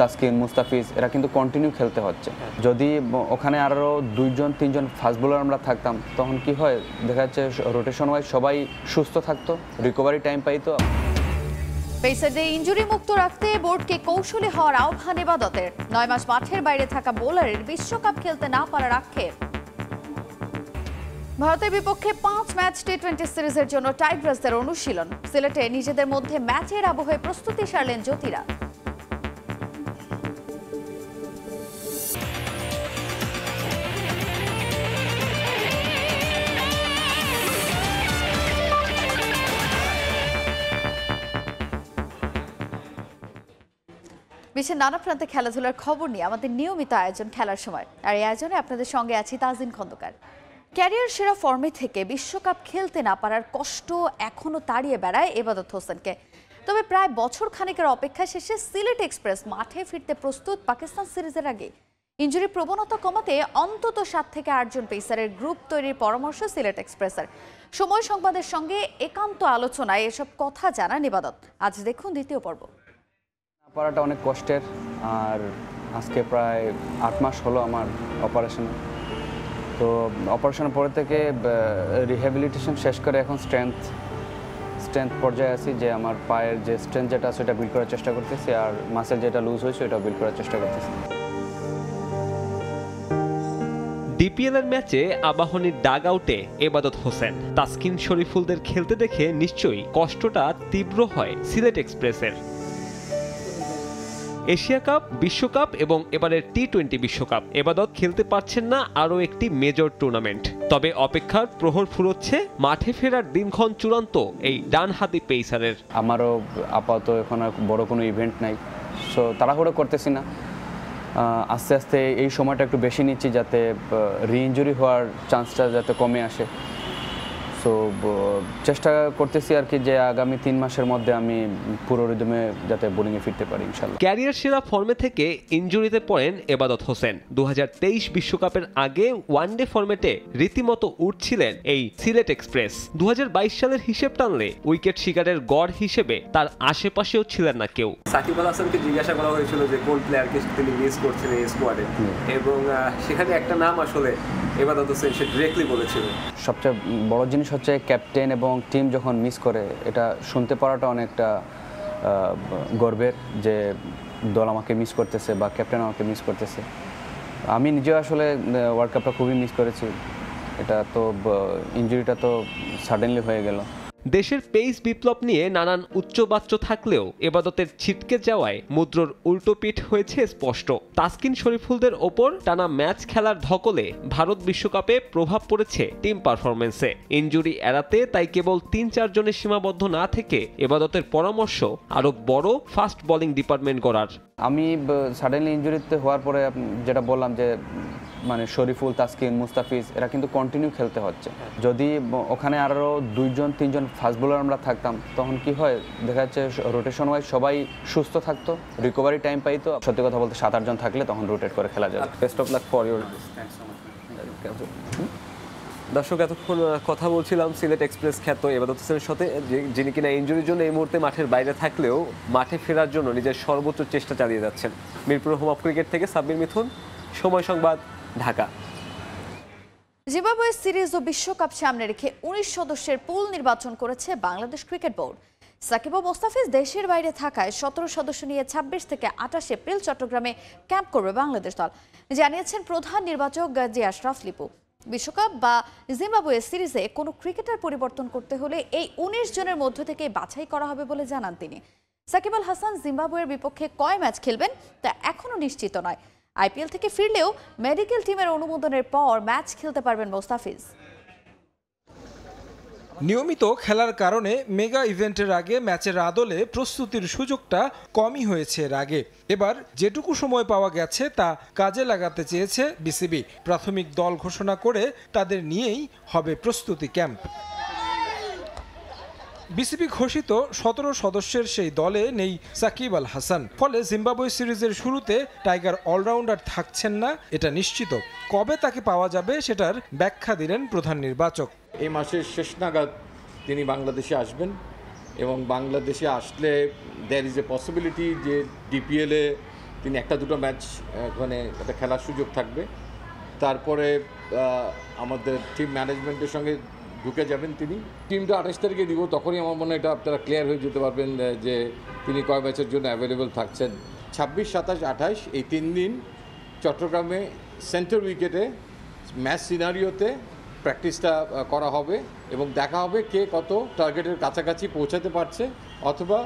তাসকিন, মুস্তাফিজ এরা কিন্তু কন্টিনিউ খেলতে হচ্ছে। যদি ওখানে আরও 2-3জন ফাস্ট বোলার আমরা থাকতাম তখন কি হয়, দেখা যাচ্ছে রোটেশন ওয়াইজ সবাই সুস্থ থাকতো, রিকভারি টাইম পাইতো। পেসারদের ইনজুরি মুক্ত রাখতে বোর্ডকে কৌশলী হওয়ার আহ্বান ইবাদতের। 9 মাস মাঠের বাইরে থাকা বোলারের বিশ্বকাপ খেলতে না পারার আক্ষেপ। ভারতের বিপক্ষে 5 ম্যাচ টি-20 সিরিজের জন্য টাইগ্রাসদের অনুশীলন। সিলেটে নিজেদের মধ্যে ম্যাচের আবহে প্রস্তুতি সারলেন জ্যোতিরা। বিশ্বের নানা প্রান্তে খেলাধুলার খবর নিয়ে আমাদের নিয়মিত আয়োজন খেলার সময়, আর এই আয়োজনে আপনাদের সঙ্গে আছি তাজিন খন্দকার। ক্যারিয়ার সেরা ফর্মে থেকে বিশ্বকাপ খেলতে না পারার কষ্ট এখনো তাড়িয়ে বেড়ায় ইবাদত হোসেনকে। তবে প্রায় বছর খানেকের অপেক্ষা শেষে সিলেট এক্সপ্রেস মাঠে ফিরতে প্রস্তুত পাকিস্তান সিরিজের আগে। ইনজুরি প্রবণতা কমাতে অন্তত 7 থেকে 8 জন পেসারের গ্রুপ তৈরির পরামর্শ সিলেট এক্সপ্রেসের। সময় সংবাদের সঙ্গে একান্ত আলোচনায় এসব কথা জানান ইবাদত। আজ দেখুন দ্বিতীয় পর্ব। পারাটা অনেক কষ্টের, আর আজকে প্রায় 8 মাস হলো আমার অপারেশনে। তো অপারেশনের পরে থেকে রিহ্যাবিলিটেশন শেষ করে এখন স্ট্রেংথ পর্যায়ে আছি, যে আমার পায়ের যে স্ট্রেংথ যেটা আছে সেটা বিল্ড করার চেষ্টা করতেছি, আর মাসেল যেটা লুজ হয়েছে ওটা বিল্ড করার চেষ্টা করতেছি। ডিপিএল এর ম্যাচে আবাহনীর ডাগ আউটে ইবাদত হোসেন, তাসকিন শরীফুলদের খেলতে দেখে নিশ্চয়ই কষ্টটা তীব্র হয় সিলেট এক্সপ্রেসের। এশিয়া কাপ, বিশ্বকাপ এবং এবারের টি-20 বিশ্বকাপ ইবাদত খেলতে পারছেন না আরও একটি মেজর টুর্নামেন্ট। তবে অপেক্ষার প্রহর ফুরোচ্ছে মাঠে ফেরার দিনক্ষণ চূড়ান্ত এই ডানহাতি পেসারের। আমারও আপাতত এখন বড় কোনো ইভেন্ট নাই, সো তাড়াহুড়ো করতেছি না। আস্তে আস্তে এই সময়টা একটু বেশি নিচ্ছি যাতে রি-ইনজুরি হওয়ার চান্সটা যাতে কমে আসে। সো চেষ্টা করতেছি আর কি যে আগামী 3 মাসের মধ্যে আমি পুরো রিদমে যাতে বোলিংয়ে ফিরতে পারি ইনশাল্লাহ। ক্যারিয়ার সেরা ফর্মে থেকে ইনজুরিতে পড়েন ইবাদত হোসেন। 2023 বিশ্বকাপের আগে ওয়ানডে ফরম্যাটে রীতিমতো উঠছিলেন এই সিলেট এক্সপ্রেস। 2022 সালের হিসেব টানলে উইকেট শিকারের গড় হিসেবে তার আশেপাশেও ছিলেন না কেউ। সাকিব আল হাসানকে জিজ্ঞাসা করা হয়েছিল যে কোন প্লেয়ারকে তিনি মিস করছেন এই স্কোয়াডে, এবং সেখানে একটা নাম আসলে ইবাদত হোসেন সে ডিরেক্টলি বলেছিল। সবচেয়ে বড় জিনিস হচ্ছে ক্যাপ্টেন এবং টিম যখন মিস করে, এটা শুনতে পারাটা অনেকটা গর্বের যে দল আমাকে মিস করতেছে বা ক্যাপ্টেন আমাকে মিস করতেছে। আমি নিজেও আসলে ওয়ার্ল্ড কাপটা খুবই মিস করেছি। এটা তো ইনজুরিটা তো সাডেনলি হয়ে গেল। দেশের পেস বিপ্লব নিয়ে নানান উচ্চবাচ্য থাকলেও ইবাদতের ছিটকে যাওয়ায় মুদ্রার উল্টো পিঠ হয়েছে স্পষ্ট। তাসকিন শরীফুলদের ওপর টানা ম্যাচ খেলার ধকলে ভারত বিশ্বকাপে প্রভাব পড়েছে টিম পারফরমেন্সে। ইনজুরি এড়াতে তাই কেবল 3-4 জনের সীমাবদ্ধ না থেকে ইবাদতের পরামর্শ আরও বড় ফাস্ট বোলিং ডিপার্টমেন্ট গড়ার। আমি সাডেনলি ইনজুরিতে হওয়ার পরে যেটা বললাম যে মানে শরীফুল, তাসকিন, মুস্তাফিজ এরা কিন্তু কন্টিনিউ খেলতে হচ্ছে। যদি ওখানে আরও 2-3জন ফাস্ট বোলার আমরা থাকতাম তখন কি হয়, দেখা যাচ্ছে রোটেশন ওয়াইজ সবাই সুস্থ থাকতো, রিকভারি টাইম পাইতো। সত্যি কথা বলতে 7-8 জন থাকলে তখন রোটেট করে খেলা যাবে। Best of luck for your. দর্শক, এতক্ষণ কথা বলছিলাম সিলেট এক্সপ্রেস খ্যাত ইবাদত হোসেনের সাথে, যিনি কিনা ইনজুরির জন্য এই মুহূর্তে মাঠের বাইরে থাকলেও মাঠে ফেরার জন্য নিজের সর্বোচ্চ চেষ্টা চালিয়ে যাচ্ছেন। মিরপুর হোম অফ ক্রিকেট থেকে সাব্বির মিথুন, সময় সংবাদ, ঢাকা। জিম্বাবুয়ে সিরিজ ও বিশ্বকাপ সামনে রেখে 19 সদস্যের পুল নির্বাচন করেছে বাংলাদেশ ক্রিকেট বোর্ড। সাকিব ও মোস্তাফিজ দেশের বাইরে থাকায় 17 সদস্য নিয়ে 26 থেকে 28 এপ্রিল চট্টগ্রামে ক্যাম্প করবে বাংলাদেশ দল, জানিয়েছেন প্রধান নির্বাচক গাজী আশরাফ লিপু। বিশ্বকাপ বা জিম্বাবুয়ে সিরিজে কোনো ক্রিকেটার পরিবর্তন করতে হলে এই 19 জনের মধ্য থেকে বাছাই করা হবে বলে জানান তিনি। সাকিব আল হাসান জিম্বাবুয়ের বিপক্ষে কয় ম্যাচ খেলবেন তা এখনও নিশ্চিত নয়। আইপিএল থেকে ফিরলেও মেডিকেল টিমের অনুমোদনের পর ম্যাচ খেলতে পারবেন মোস্তাফিজ। নিয়মিত খেলার কারণে মেগা ইভেন্টের আগে ম্যাচের আদলে প্রস্তুতির সুযোগটা কমই হয়েছে এর আগে। এবার যেটুকু সময় পাওয়া গেছে তা কাজে লাগাতে চেয়েছে বিসিবি। প্রাথমিক দল ঘোষণা করে তাদের নিয়েই হবে প্রস্তুতি ক্যাম্প। বিসিবি ঘোষিত 17 সদস্যের সেই দলে নেই সাকিব আল হাসান। ফলে জিম্বাবুয়ে সিরিজের শুরুতে টাইগার অলরাউন্ডার থাকছেন না, এটা নিশ্চিত। কবে তাকে পাওয়া যাবে সেটার ব্যাখ্যা দিলেন প্রধান নির্বাচক। এই মাসের শেষ নাগাদ তিনি বাংলাদেশে আসবেন, এবং বাংলাদেশে আসলে দেয়ার ইজ এ পসিবিলিটি যে ডিপিএলে তিনি একটা দুটো ম্যাচ ওখানে একটা খেলার সুযোগ থাকবে। তারপরে আমাদের টিম ম্যানেজমেন্টের সঙ্গে ঢুকে যাবেন তিনি। টিমটা 28 তারিখে দিব, তখনই আমার মনে হয় এটা আপনারা ক্লিয়ার হয়ে যেতে পারবেন যে তিনি কয় ম্যাচের জন্য অ্যাভেলেবেল থাকছেন। 26, 27, 28 এই 3 দিন চট্টগ্রামে সেন্টার উইকেটে ম্যাচ সিনারিওতে প্র্যাকটিসটা করা হবে এবং দেখা হবে কে কত টার্গেটের কাছাকাছি পৌঁছাতে পারছে, অথবা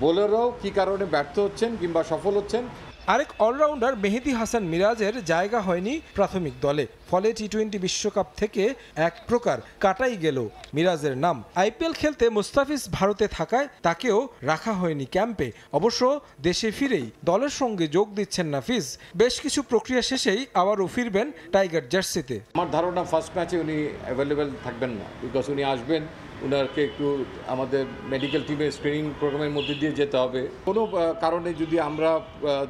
বোলাররাও কী কারণে ব্যর্থ হচ্ছেন কিংবা সফল হচ্ছেন। আরেক অলরাউন্ডার মেহেদী হাসান মিরাজের জায়গা হয়নি প্রাথমিক দলে, ফলে টি-20 বিশ্বকাপ থেকে এক প্রকার কাটাই গেল মিরাজের নাম। আইপিএল খেলতে মুস্তাফিজ ভারতে থাকায় তাকেও রাখা হয়নি ক্যাম্পে। অবশ্য দেশে ফিরেই দলের সঙ্গে যোগ দিচ্ছেন নাফিজ। বেশ কিছু প্রক্রিয়া শেষেই আবারও ফিরবেন টাইগার জার্সিতে। আমার ধারণা ফার্স্ট ম্যাচে উনি অ্যাভেলেবেল থাকবেন না, বিকজ উনি আসবেন, ওনাকে একটু আমাদের মেডিকেল টিমের স্ক্রিনিং প্রোগ্রামের মধ্যে দিয়ে যেতে হবে। কোনো কারণে যদি আমরা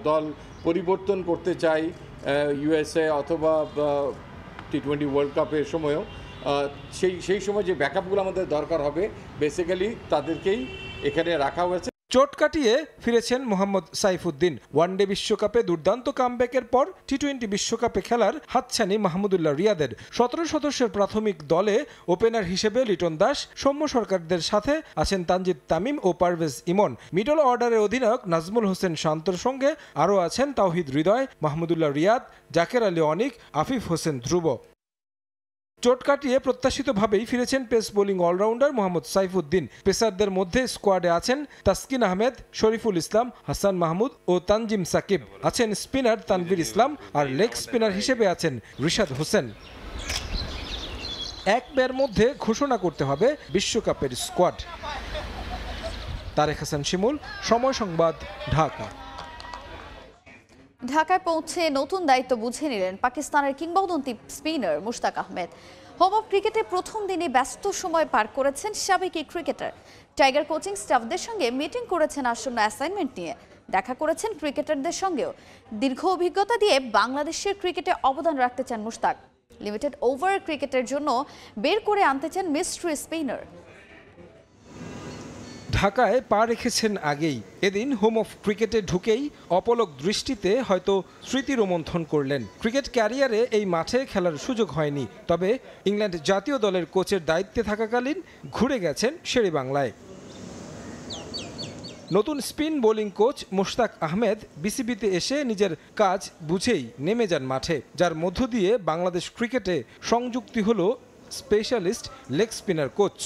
দল পরিবর্তন করতে চাই ইউএসএ অথবা টি-20 ওয়ার্ল্ড কাপের সময়ও, সেই সময় যে ব্যাকআপগুলো আমাদের দরকার হবে, বেসিক্যালি তাদেরকেই এখানে রাখা হয়েছে। চোট কাটিয়ে ফিরেছেন মোহাম্মদ সাইফুদ্দিন। ওয়ানডে বিশ্বকাপে দুর্দান্ত কামব্যাকের পর টি-20 বিশ্বকাপে খেলার হাতছানি মাহমুদুল্লাহ রিয়াদের। 17 সদস্যের প্রাথমিক দলে ওপেনার হিসেবে লিটন দাস, সৌম্য সরকারদের সাথে আছেন তানজিদ তামিম ও পারভেজ ইমন। মিডল অর্ডারের অধিনায়ক নাজমুল হোসেন শান্তর সঙ্গে আরও আছেন তাওহিদ হৃদয়, মাহমুদুল্লাহ রিয়াদ, জাকের আলী অনিক, আফিফ হোসেন ধ্রুব। চোট কাটিয়ে প্রত্যাশিতভাবেই ফিরেছেন pace bowling allrounder Mohammad Saifuddin. পেসারদের মধ্যে স্কোয়াডে আছেন তাসকিন আহমেদ, শরীফুল ইসলাম, হাসান মাহমুদ ও তানজিম সাকিব। আছেন স্পিনার তানভীর ইসলাম, আর লেগ স্পিনার হিসেবে আছেন রিশাদ হোসেন। এক বের মধ্যে ঘোষণা করতে হবে বিশ্বকাপের স্কোয়াড। তারেক হাসান শিমুল, সময় সংবাদ, ঢাকা। ঢাকায় পৌঁছে নতুন দায়িত্ব বুঝে নিলেন পাকিস্তানের কিংবদন্তি spinner Mushtaq Ahmed. Home of ক্রিকেটে প্রথম দিনে ব্যস্ত সময় পার করেছেন সাবেক এই ক্রিকেটার। টাইগার কোচিং স্টাফদের সঙ্গে মিটিং করেছেন আসন্ন অ্যাসাইনমেন্ট নিয়ে, দেখা করেছেন ক্রিকেটারদের সঙ্গেও। দীর্ঘ অভিজ্ঞতা দিয়ে বাংলাদেশের ক্রিকেটে অবদান রাখতে চান মুশতাক। লিমিটেড ওভার ক্রিকেটের জন্য বের করে আনতে চান মিস্ট্রি স্পিনার। ঢাকায় পা রেখেছেন আগেই। এদিন হোম অফ ক্রিকেটে ঢুকেই অপলক দৃষ্টিতে হয়তো স্মৃতি রোমন্থন করলেন। ক্রিকেট ক্যারিয়ারে এই মাঠে খেলার সুযোগ হয়নি, তবে ইংল্যান্ড জাতীয় দলের কোচের দায়িত্বে থাকাকালীন ঘুরে গেছেন শেরেবাংলায়। নতুন spin bowling coach Mushtaq Ahmed বিসিবিতে এসে নিজের কাজ বুঝেই নেমে যান মাঠে, যার মধ্য দিয়ে বাংলাদেশ ক্রিকেটে সংযুক্তি হল স্পেশালিস্ট লেগ স্পিনার কোচ।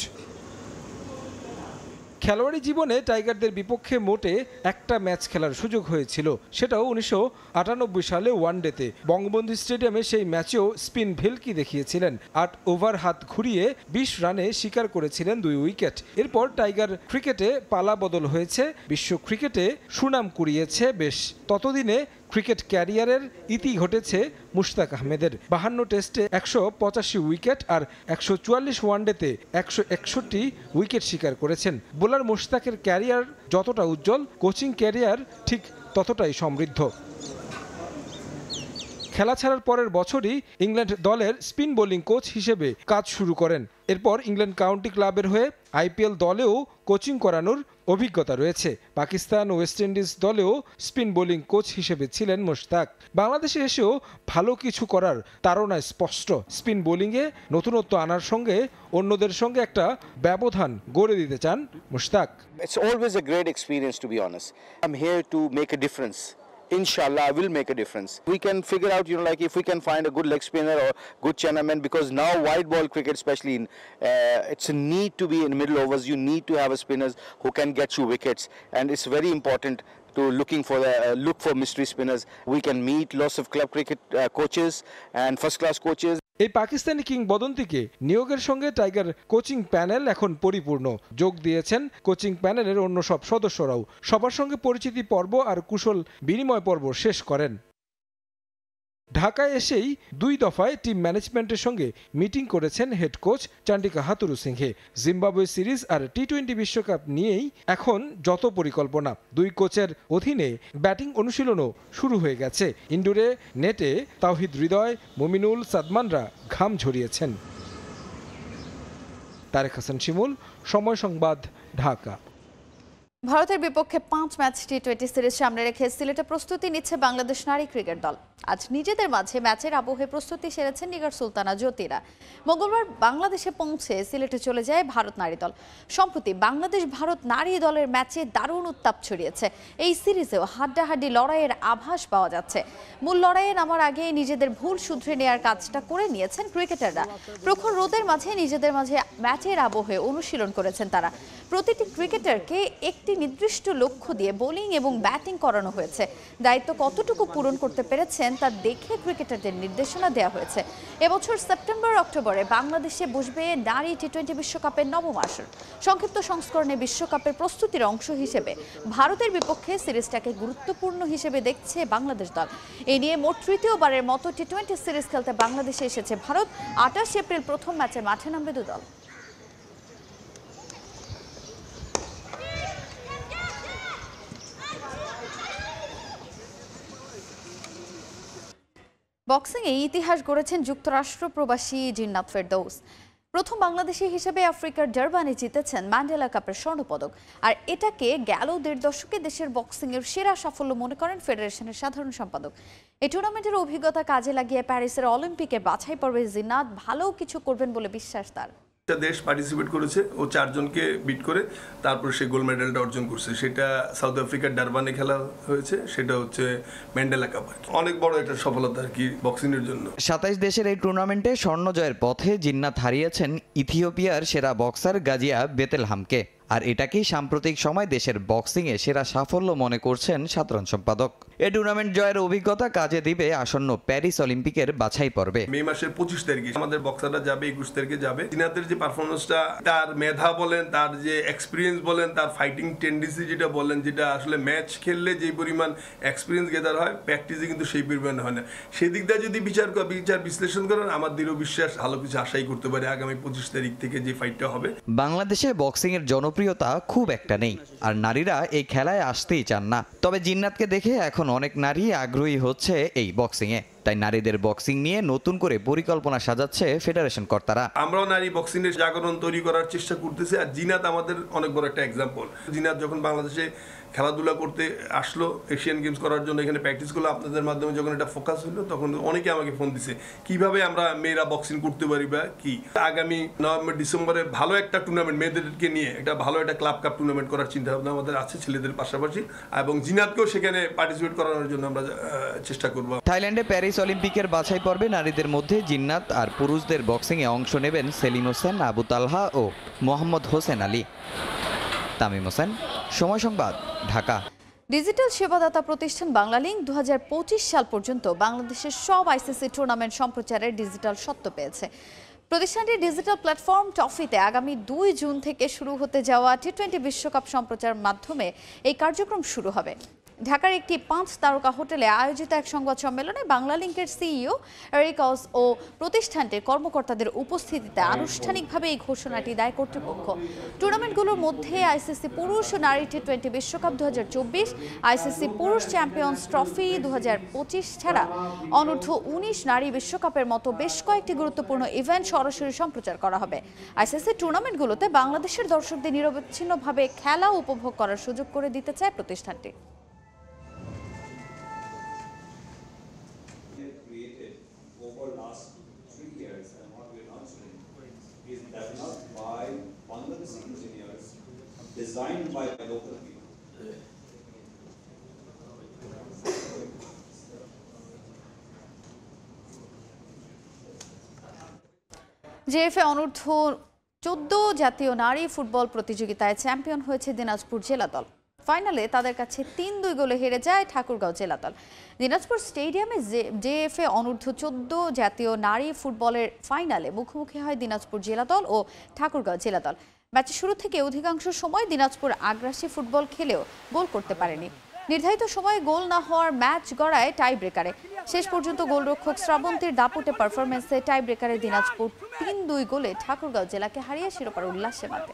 খেলোয়াড়ি জীবনে টাইগারদের বিপক্ষে মোটে একটা ম্যাচ খেলার সুযোগ হয়েছিল, সেটাও 1998 সালে ওয়ানডেতে। বঙ্গবন্ধু স্টেডিয়ামে সেই ম্যাচেও স্পিন ভেলকি দেখিয়েছিলেন। 8 ওভার হাত ঘুরিয়ে 20 রানে শিকার করেছিলেন 2 উইকেট। এরপর টাইগার ক্রিকেটে পালা বদল হয়েছে, বিশ্ব ক্রিকেটে সুনাম কুড়িয়েছে বেশ। ততদিনে ক্রিকেট ক্যারিয়ারের ইতি ঘটেছে মুশতাক আহমেদের। 52 টেস্টে 185 উইকেট আর 144 ওয়ানডেতে 161 উইকেট শিকার করেছেন। বোলার মুশতাকের ক্যারিয়ার যতটা উজ্জ্বল, কোচিং ক্যারিয়ার ঠিক ততটাই সমৃদ্ধ। খেলা ছাড়ার পরের বছরই ইংল্যান্ড দলের স্পিন বোলিং কোচ হিসেবে কাজ শুরু করেন। এরপর ইংল্যান্ড কাউন্টি ক্লাবের হয়ে আইপিএল দলেও কোচিং করানোর অভিজ্ঞতা রয়েছে। পাকিস্তান ও ওয়েস্ট ইন্ডিজ দলেও স্পিন বোলিং কোচ হিসেবে ছিলেন মুশতাক। বাংলাদেশে এসেও ভালো কিছু করার তাড়না স্পষ্ট। স্পিন বোলিংয়ে নতুনত্ব আনার সঙ্গে অন্যদের সঙ্গে একটা ব্যবধান গড়ে দিতে চান Mushtaq. It's always a great experience, to be honest. I'm here to make a difference. Inshallah, I will make a difference. We can figure out, like if we can find a good leg spinner or good chinaman, because now wide ball cricket, especially it's a need to be in middle overs. You need to have a spinners who can get you wickets, and it's very important to look for mystery spinners. We can meet lots of club cricket coaches and first class coaches. এই পাকিস্তানি কিংবদন্তিকে নিয়োগের সঙ্গে tiger coaching panel এখন পরিপূর্ণ। যোগ দিয়েছেন coaching প্যানেলের অন্য সব সদস্যরাও। সবার সঙ্গে পরিচিতি পর্ব আর কুশল বিনিময় পর্ব শেষ করেন। ঢাকায় এসেই 2 দফায় টিম ম্যানেজমেন্টের সঙ্গে মিটিং করেছেন head coach Chandika Hathurusingha. Zimbabwe series আর টি-20 বিশ্বকাপ নিয়েই এখন যত পরিকল্পনা। 2 কোচের অধীনে ব্যাটিং অনুশীলনও শুরু হয়ে গেছে। ইনডোরে নেটে তাওহিদ হৃদয়, মুমিনুল, সাদমানরা ঘাম ঝরিয়েছেন। তারেক হাসান শিমুল, সময় সংবাদ, ঢাকা। ভারতের বিপক্ষে 5 ম্যাচ টি20 সিরিজ সামনে রেখে সিলেটে প্রস্তুতি নিচ্ছে বাংলাদেশ নারী ক্রিকেট দল। আজ নিজেদের মাঝে ম্যাচের আবহে প্রস্তুতি সেরেছেন নিগার সুলতানা জ্যোতিরা। মঙ্গলবার বাংলাদেশে পৌঁছে সিলেটে চলে যায় ভারত নারী দল। সম্প্রতি বাংলাদেশ ভারত নারী দলের ম্যাচে দারুণ উত্তাপ ছড়িয়েছে। এই সিরিজেও হাড্ডাহাড্ডি লড়াইয়ের আভাস পাওয়া যাচ্ছে। মূল লড়াইয়ে নামার আগে নিজেদের ভুল শুধরে নেওয়ার কাজটা করে নিয়েছেন ক্রিকেটাররা। প্রখর রোদের মাঝে নিজেদের মাঝে ম্যাচের আবহে অনুশীলন করেছেন তারা। প্রতিটি ক্রিকেটারকে একটি নির্দিষ্ট লক্ষ্য দিয়ে বোলিং এবং ব্যাটিং করানো হয়েছে। দায়িত্ব কতটুকু পূরণ করতে পেরেছেন তা দেখে ক্রিকেটারদের নির্দেশনা দেওয়া হয়েছে। এবছর সেপ্টেম্বর অক্টোবরে বাংলাদেশে বসবে নারী টি20 বিশ্বকাপের নবম আসর। সংক্ষিপ্ত সংস্করণে বিশ্বকাপের প্রস্তুতির অংশ হিসেবে ভারতের বিপক্ষে সিরিজটাকে গুরুত্বপূর্ণ হিসেবে দেখছে বাংলাদেশ দল। এ নিয়ে মোট তৃতীয়বারের মতো টি20 সিরিজ খেলতে বাংলাদেশে এসেছে ভারত। 28 এপ্রিল প্রথম ম্যাচে মাঠে নামবে দু দল। বক্সিংয়ে ইতিহাস গড়েছেন যুক্তরাষ্ট্র প্রবাসী জিন্নাত ফেরদৌস। প্রথম বাংলাদেশি হিসেবে আফ্রিকার ডারবানে জিতেছেন ম্যান্ডেলা কাপের স্বর্ণপদক। আর এটাকে গেল 1.5 দশকে দেশের বক্সিংয়ের সেরা সাফল্য মনে করেন ফেডারেশনের সাধারণ সম্পাদক। এই টুর্নামেন্টের অভিজ্ঞতা কাজে লাগিয়ে প্যারিসের অলিম্পিকের বাছাই পর্বে জিন্নাত ভালো কিছু করবেন বলে বিশ্বাস তার। দেশ পার্টিসিপেট করেছে, ও 4 জনকে বিট করে তারপর সে গোল্ড মেডেলটা অর্জন করছে। সেটা সাউথ আফ্রিকার ডারবানে খেলা হয়েছে, সেটা হচ্ছে ম্যান্ডেলা কাপ। অনেক বড় একটা সফলতা আর কি বক্সিং এর জন্য। 27 দেশের এই টুর্নামেন্টে স্বর্ণ জয়ের পথে জিন্নাত হারিয়েছেন ইথিওপিয়ার সেরা বক্সার গাজিয়া বেতেলহামকে। আর এটাকেই সাম্প্রতিক সময় দেশের বক্সিংয়ে সেরা সাফল্য মনে করছেন সাধারণ সম্পাদক। এই টুর্নামেন্ট জয়ের অভিজ্ঞতা কাজে দিবে আসন্ন প্যারিস অলিম্পিকের বাছাই পর্বে। মে মাসের 25 তারিখে আমাদের বক্সাররা যাবে, 21 তারিখে যাবে। জিনাতের যে পারফরমেন্সটা, তার মেধা বলেন, তার যে এক্সপিরিয়েন্স বলেন, তার ফাইটিং টেন্ডেন্সি যেটা বলেন, যেটা আসলে ম্যাচ খেললে যে পরিমাণ এক্সপিরিয়েন্স গেদার হয়, প্র্যাকটিসে কিন্তু সেই পরিমাণ হয় না। সেদিক দিয়ে যদি বিচার বিশ্লেষণ করেন, আমার দৃঢ় বিশ্বাস ভালো কিছু আশাই করতে পারে আগামী 25 তারিখ থেকে যে ফাইটটা হবে। বাংলাদেশে বক্সিংয়ের জনপ্রিয়তা খুব একটা নেই, আর নারীরা এই খেলায় আসতেই চান না। তবে জিন্নাতকে দেখে এখন অনেক নারী আগ্রহী হচ্ছে এই বক্সিংয়ে। তাই নারীদের বক্সিং নিয়ে নতুন করে পরিকল্পনা সাজাচ্ছে ফেডারেশন কর্তারা। আমরাও নারী বক্সিং এর জাগরণ তৈরি করার চেষ্টা করতেছি। আর জিনাত আমাদের অনেক বড় একটা এক্সাম্পল। জিনাত যখন বাংলাদেশে খেলাধুলা করতে আসলো, এশিয়ান গেমস করার জন্য এখানে প্র্যাকটিস করলো, আপনাদের মাধ্যমে যখন এটা ফোকাস হলো, তখন অনেকে আমাকে ফোন দিছে কিভাবে আমরা মেয়েরা বক্সিং করতে পারি বা কি। আগামী নভেম্বর ডিসেম্বরে ভালো একটা টুর্নামেন্ট মেয়েদেরকে নিয়ে একটা ভালো একটা ক্লাব কাপ টুর্নামেন্ট করার চিন্তা ভাবনা আমাদের আছে ছেলেদের পাশাপাশি, এবং জিনাতকেও সেখানে পার্টিসিপেট করানোর জন্য আমরা চেষ্টা করব। থাইল্যান্ডে প্যারিস অলিম্পিকের বাছাই পর্বে নারীদের মধ্যে জিন্নাত আর পুরুষদের বক্সিংয়ে অংশ নেবেন সেলিম হোসেন, আবু তালহা ও মোহাম্মদ হোসেন আলী। তামিম হোসেন, সময় সংবাদ, ঢাকা। ডিজিটাল সেবাদাতা প্রতিষ্ঠান বাংলালিংক 2025 সাল পর্যন্ত বাংলাদেশের সব আইসিসি টুর্নামেন্ট সম্প্রচারের ডিজিটাল সত্ত্ব পেয়েছে। প্রতিষ্ঠানটির ডিজিটাল প্ল্যাটফর্ম টফিতে আগামী 2 জুন থেকে শুরু হতে যাওয়া টি20 বিশ্বকাপ সম্প্রচার মাধ্যমে এই কার্যক্রম শুরু হবে। ঢাকার একটি 5 তারকা হোটেলে আয়োজিত এক সংবাদ সম্মেলনে বাংলালিংকের সিইও এরিকস ও প্রতিষ্ঠানটির কর্মকর্তাদের উপস্থিতিতে আনুষ্ঠানিকভাবে এই ঘোষণাটি দেয় কর্তৃপক্ষ। টুর্নামেন্টগুলোর মধ্যে আইসিসি পুরুষ ও নারী টি20 বিশ্বকাপ 2024, আইসিসি পুরুষ চ্যাম্পিয়ন্স ট্রফি 2025 ছাড়া অনূর্ধ্ব 19 নারী বিশ্বকাপের মতো বেশ কয়েকটি গুরুত্বপূর্ণ ইভেন্ট সরাসরি সম্প্রচার করা হবে। আইসিসি টুর্নামেন্টগুলোতে বাংলাদেশের দর্শকদের নিরবচ্ছিন্নভাবে খেলা উপভোগ করার সুযোগ করে দিতে চায় প্রতিষ্ঠানটি। Designed by local people. জেএফএ অনূর্ধ্ব 14 জাতীয় নারী ফুটবল প্রতিযোগিতায় চ্যাম্পিয়ন হয়েছে দিনাজপুর জেলা দল। ফাইনালে তাদের কাছে 3-2 গোলে হেরে যায় ঠাকুরগাঁও জেলা দল। দিনাজপুর স্টেডিয়ামে জেএফএ অনূর্ধ্ব 14 জাতীয় নারী ফুটবলের ফাইনালে মুখোমুখি হয় দিনাজপুর জেলা দল ও ঠাকুরগাঁও জেলা দল। ম্যাচের শুরু থেকে অধিকাংশ সময় দিনাজপুর আগ্রাসী ফুটবল খেলেও গোল করতে পারেনি। নির্ধারিত সময়ে গোল না হওয়ার ম্যাচ গড়ায় টাই ব্রেকারে। শেষ পর্যন্ত গোলরক্ষক শ্রাবন্তীর দাপুটে পারফরমেন্সে টাই ব্রেকারে দিনাজপুর 3-2 গোলে ঠাকুরগাঁও জেলাকে হারিয়ে শিরোপার উল্লাসে মাতে।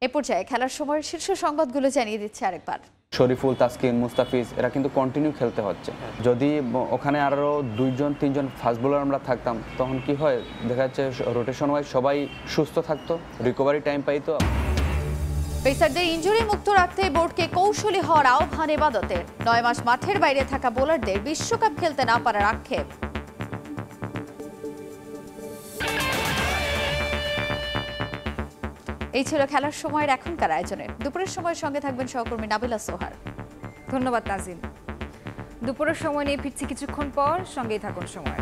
এ পর্যায়ে খেলার সময়ের শীর্ষ সংবাদগুলো জানিয়ে দিচ্ছে আরেকবার। শরীফুল, তাসকিন, মুস্তাফিজ এরা কিন্তু কন্টিনিউ খেলতে হচ্ছে। যদি ওখানে আরও 2-3জন ফাস্ট বোলার আমরা থাকতাম তখন কি হয়, দেখা যাচ্ছে রোটেশন ওয়াইজ সবাই সুস্থ থাকতো, রিকভারি টাইম পাইতো। পেসারদের ইনজুরি মুক্ত রাখতে বোর্ডকে কৌশলী হওয়ার আহ্বান এবাদতের। 9 মাস মাঠের বাইরে থাকা বোলারদের বিশ্বকাপ খেলতে না পারার আক্ষেপ। এই ছিল খেলার সময়ের এখনকার আয়োজনে। দুপুরের সময়ের সঙ্গে থাকবেন সহকর্মী নাবিলা সোহার। ধন্যবাদ নাজিম। দুপুরের সময় নিয়ে ফিরছি কিছুক্ষণ পর, সঙ্গেই থাকুন সময়।